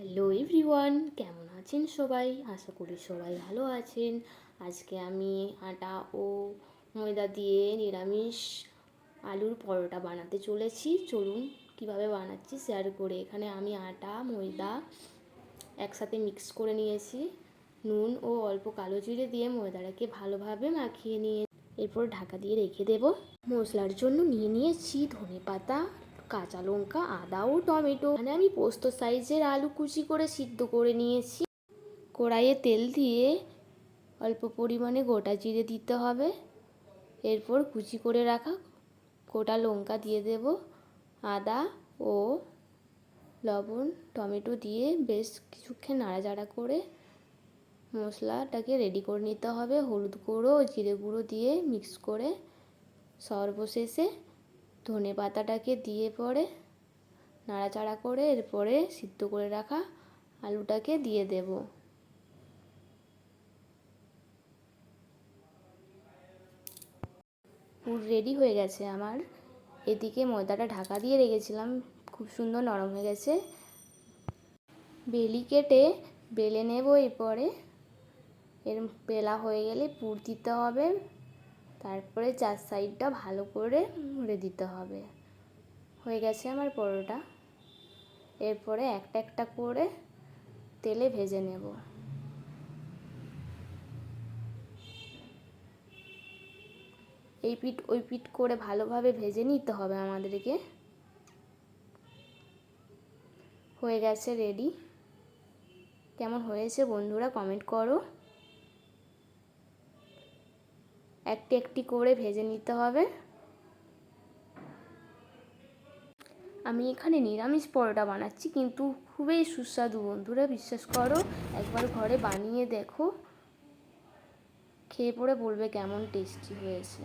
Hello everyone, কেমন আছেন সবাই? আশা করি সবাই ভালো আছেন। আজকে আমি আটা ও ময়দা দিয়ে নিরামিষ আলুর পরোটা বানাতে চলেছি। চলুন কিভাবে বানাচ্ছি শেয়ার করে। এখানে আমি আটা ময়দা একসাথে মিক্স করে নিয়েছি। নুন ও অল্প কালো জিরে দিয়ে ময়দাটাকে ভালোভাবে মাখিয়ে নিয়ে এরপর ঢাকা দিয়ে রেখে দেব। মশলার জন্য নিয়েছি ধনেপাতা, কাঁচা লঙ্কা, আদা ও টমেটো। এখানে আমি পোস্ত সাইজের আলু কুচি করে সিদ্ধ করে নিয়েছি। কড়াইয়ে তেল দিয়ে অল্প পরিমাণে গোটা জিরে দিতে হবে। এরপর কুচি করে রাখা গোটা লঙ্কা দিয়ে দেব। আদা ও লবণ, টমেটো দিয়ে বেশ কিছুক্ষণ নাড়াচাড়া করে মশলাটাকে রেডি করে নিতে হবে। হলুদ গুঁড়ো ও জিরে গুঁড়ো দিয়ে মিক্স করে সর্বশেষে ধনে পাতাটাকে দিয়ে পরে নাড়াচাড়া করে এরপরে সিদ্ধ করে রাখা আলুটাকে দিয়ে দেব। পুর রেডি হয়ে গেছে আমার। এদিকে ময়দাটা ঢাকা দিয়ে রেখেছিলাম, খুব সুন্দর নরম হয়ে গেছে। বেলি কেটে বেলে নেব। এরপরে এর বেলা হয়ে গেলে পুর দিতে হবে। তারপরে চার সাইডটা ভালো করে মুড়ে দিতে হবে। হয়ে গেছে আমার পরোটা। এরপরে একটা একটা করে তেলে ভেজে নেব। এই পিঠ ওই পিঠ করে ভালোভাবে ভেজে নিতে হবে আমাদেরকে। হয়ে গেছে রেডি। কেমন হয়েছে বন্ধুরা কমেন্ট করো। একটি একটি করে ভেজে নিতে হবে। আমি এখানে নিরামিষ পরোটা বানাচ্ছি, কিন্তু খুবই সুস্বাদু বন্ধুরা, বিশ্বাস করো। একবার ঘরে বানিয়ে দেখো, খেয়ে পরে বলবে কেমন টেস্টি হয়েছে।